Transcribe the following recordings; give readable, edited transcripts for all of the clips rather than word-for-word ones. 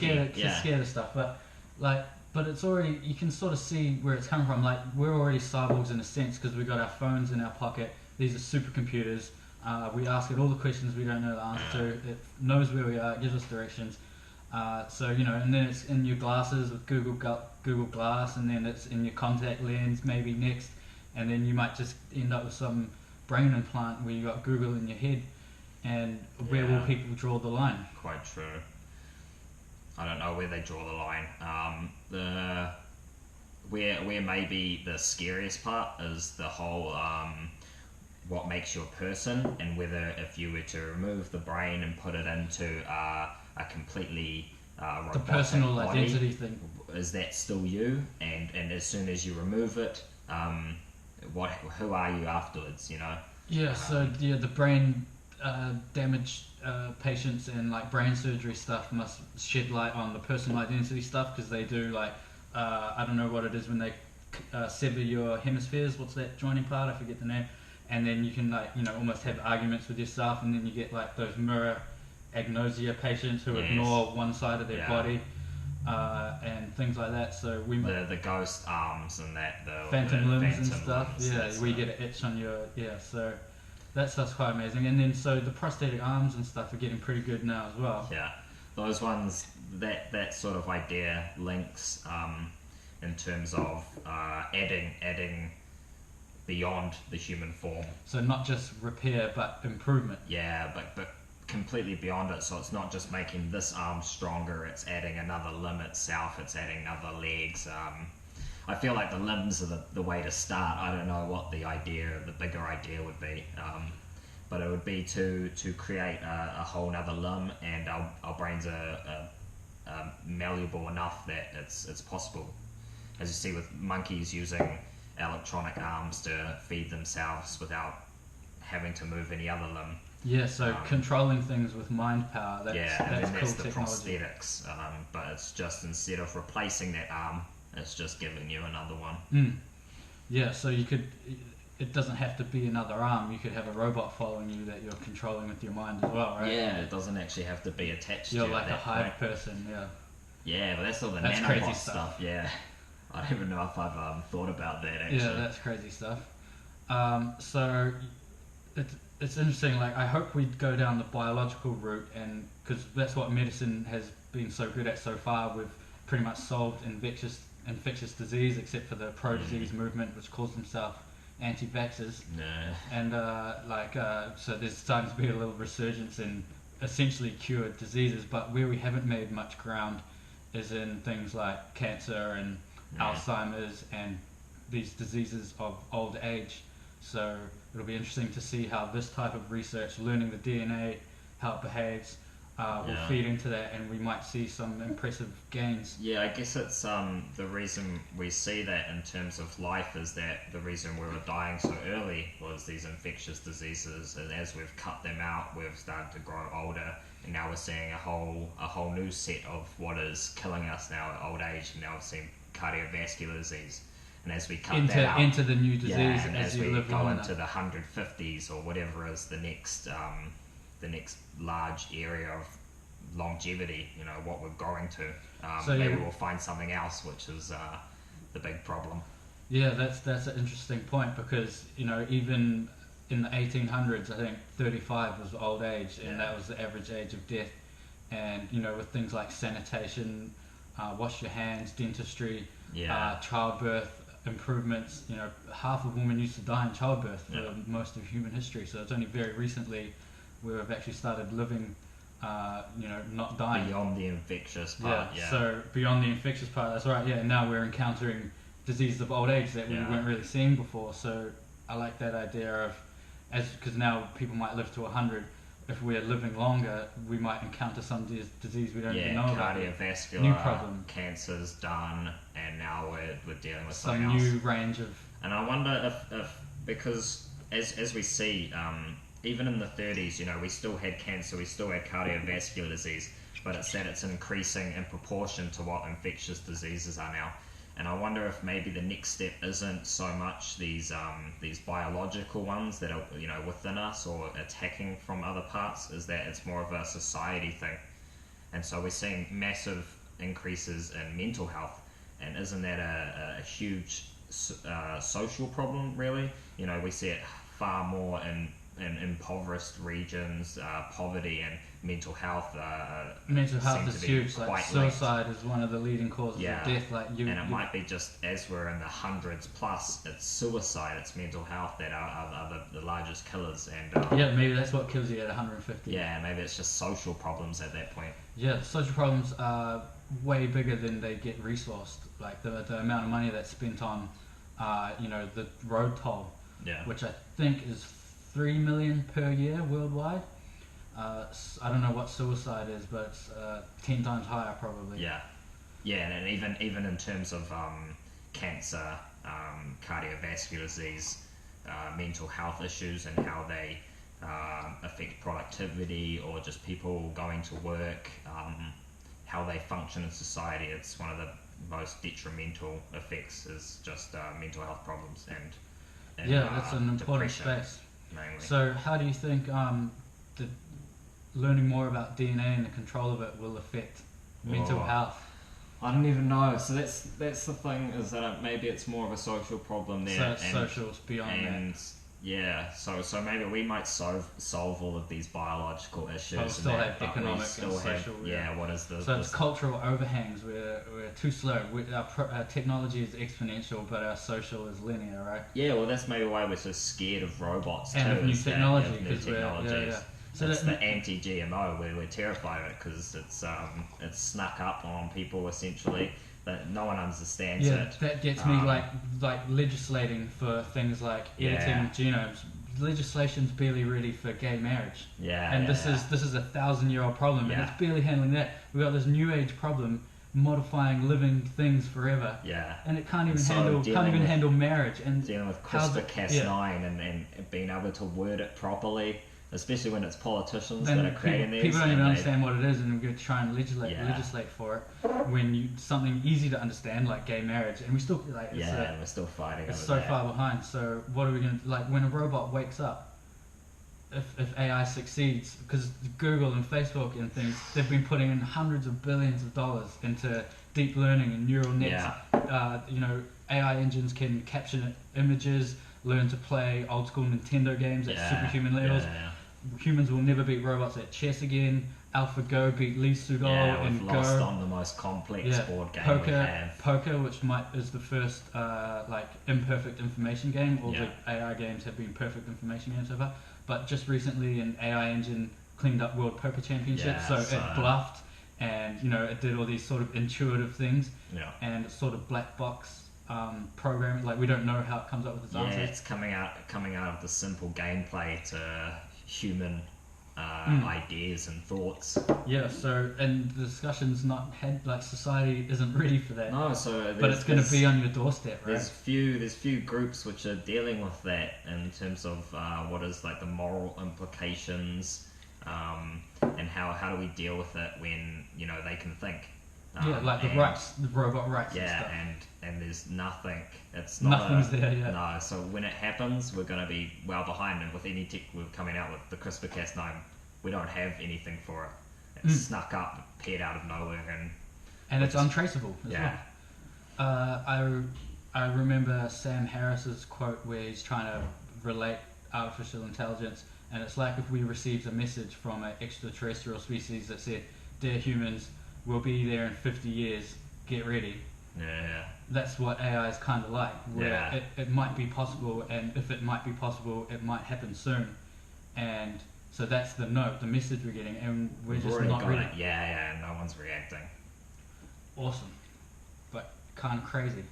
scared of stuff, but it's already, you can sort of see where it's coming from. Like, we're already cyborgs in a sense because we've got our phones in our pocket. These are supercomputers. We ask it all the questions we don't know the answer to. It knows where we are. It gives us directions. So, you know, and then it's in your glasses with Google Glass, and then it's in your contact lens maybe next, and then you might just end up with some brain implant where you got Google in your head. And where will people draw the line? Quite true. I don't know where they draw the line. Where maybe the scariest part is the whole what makes you a person, and whether if you were to remove the brain and put it into a completely robotic the personal body, identity thing. Is that still you? And as soon as you remove it, who are you afterwards? You know? Yeah. So the brain damaged patients and like brain surgery stuff must shed light on the personal identity stuff, because they do like I don't know what it is when they sever your hemispheres. What's that joining part? I forget the name. And then you can, like, you know, almost have arguments with yourself, and then you get like those mirror agnosia patients who ignore one side of their body and things like that. So the ghost arms and that, the phantom limbs and stuff. We get an itch on your So that stuff's quite amazing. And then so the prosthetic arms and stuff are getting pretty good now as well. Yeah, those ones, that sort of idea links in terms of adding beyond the human form. So not just repair, but improvement. Yeah, but completely beyond it. So it's not just making this arm stronger, it's adding another limb itself, it's adding other legs. I feel like the limbs are the way to start. I don't know what the bigger idea would be. But it would be to create a whole nother limb, and our brains are malleable enough that it's possible. As you see with monkeys using electronic arms to feed themselves without having to move any other limb. Yeah, so controlling things with mind power. And that's then cool that's the technology. prosthetics. But it's just, instead of replacing that arm, it's just giving you another one. Yeah, so you could. It doesn't have to be another arm. You could have a robot following you that you're controlling with your mind as well, right? Yeah, it doesn't actually have to be attached to you. You're like at a that hive point. person, yeah. Yeah, but that's all the That's nanobot crazy stuff. Yeah, I don't even know if I've thought about that actually. Yeah, that's crazy stuff. So it's interesting. Like, I hope we go down the biological route, and because that's what medicine has been so good at so far. We've pretty much solved infectious disease, except for the pro-disease movement, which calls themselves anti-vaxxers. No. And so there's starting to be a little resurgence in essentially cured diseases, but where we haven't made much ground is in things like cancer and Alzheimer's and these diseases of old age. So it'll be interesting to see how this type of research, learning the DNA, how it behaves, will feed into that, and we might see some impressive gains. Yeah, I guess it's the reason we see that in terms of life is that the reason we were dying so early was these infectious diseases, and as we've cut them out, we've started to grow older, and now we're seeing a whole new set of what is killing us now at old age. And now we're seeing cardiovascular disease, and as we cut that out, into the new disease, and as you we live go longer. into the 150s or whatever is the next large area of longevity, you know, what we're going to, maybe we'll find something else, which is the big problem. Yeah, that's an interesting point, because, you know, even in the 1800s, I think 35 was old age, and that was the average age of death. And, you know, with things like sanitation, wash your hands, dentistry, childbirth improvements, you know, half of women used to die in childbirth for most of human history. So it's only very recently where we've actually started living, not dying. Beyond the infectious part, So beyond the infectious part, that's right, and now we're encountering diseases of old age that we weren't really seeing before. So I like that idea of, because now people might live to 100, if we're living longer, we might encounter some disease we don't even know about. Cardiovascular, new problem. Cancer's done, and now we're dealing with some something new else. range of... And I wonder if because as we see, even in the 30s, you know, we still had cancer, we still had cardiovascular disease, but it's increasing in proportion to what infectious diseases are now. And I wonder if maybe the next step isn't so much these biological ones that are, you know, within us or attacking from other parts, is that it's more of a society thing. and so we're seeing massive increases in mental health. And isn't that a huge social problem, really? You know, we see it far more in impoverished regions. Poverty and mental health is huge. Like suicide is one of the leading causes of death. And it might be just as we're in the hundreds plus, it's suicide, it's mental health that are the largest killers. And maybe that's what kills you at 150. Yeah, maybe it's just social problems at that point. Yeah, social problems are way bigger than they get resourced. Like the amount of money that's spent on, the road toll, which I think is $3 million per year worldwide. I don't know what suicide is, but it's 10 times higher probably. And even in terms of cancer, cardiovascular disease, mental health issues, and how they affect productivity or just people going to work, how they function in society. It's one of the most detrimental effects is just mental health problems and that's an important space. Mainly. So how do you think the learning more about DNA and the control of it will affect mental health? I don't even know. So that's the thing, is that maybe it's more of a social problem there. So it's socials beyond that. Yeah, so maybe we might solve all of these biological issues. But we still have economic and social. What is the... So it's cultural overhangs. We're too slow. Our technology is exponential, but our social is linear, right? Yeah, well, that's maybe why we're so scared of robots and too. New technology. So that's the anti-GMO. We're terrified of it because it's snuck up on people essentially. That no one understands it. That gets me like legislating for things like editing genomes. Legislation's barely ready for gay marriage. This is a 1,000-year-old problem, and it's barely handling that. We've got this new age problem modifying living things forever. And it can't even handle marriage and dealing with CRISPR-Cas9 and being able to word it properly. Especially when it's politicians that are creating these. People don't even understand what it is, and we're going to try and legislate for it. When something easy to understand like gay marriage, and we still we're still fighting. It's so far behind. So what are we going to when a robot wakes up? If AI succeeds, because Google and Facebook and things, they've been putting in hundreds of billions of dollars into deep learning and neural nets. AI engines can capture images, learn to play old school Nintendo games at superhuman levels. Humans will never beat robots at chess again. AlphaGo beat Lee Sedol in Go. Lost on the most complex board game we have. Poker, which is the first imperfect information game. All the AI games have been perfect information games so far. But just recently, an AI engine cleaned up World Poker Championships, so it bluffed, and it did all these sort of intuitive things, and it's sort of black box programming. Like we don't know how it comes up with its answers. It's coming out of the simple gameplay to human ideas and thoughts. So and the discussion's not had, like society isn't ready for that. No, so but it's going to be on your doorstep, right? There's few groups which are dealing with that in terms of what is like the moral implications, and how do we deal with it when they can think. The robot rights. And stuff. And there's nothing. It's not nothing's there. No, so when it happens, we're going to be well behind. And with any tech we're coming out with, the CRISPR-Cas9, we don't have anything for it. It's snuck up, appeared out of nowhere, and it's untraceable as well. I remember Sam Harris's quote where he's trying to relate artificial intelligence, and it's like if we received a message from an extraterrestrial species that said, "Dear humans, we'll be there in 50 years, get ready." That's what AI is kind of like, where it might be possible, and if it might be possible, it might happen soon. And so that's the message we're getting, and we're just not ready. No one's reacting. Awesome. But kind of crazy.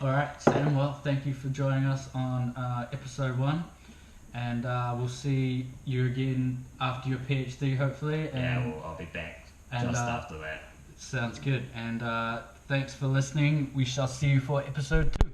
Alright, Sam, well, thank you for joining us on episode 1. And we'll see you again after your PhD, hopefully. And, I'll be back just after that. Sounds good. And thanks for listening. We shall see you for episode 2.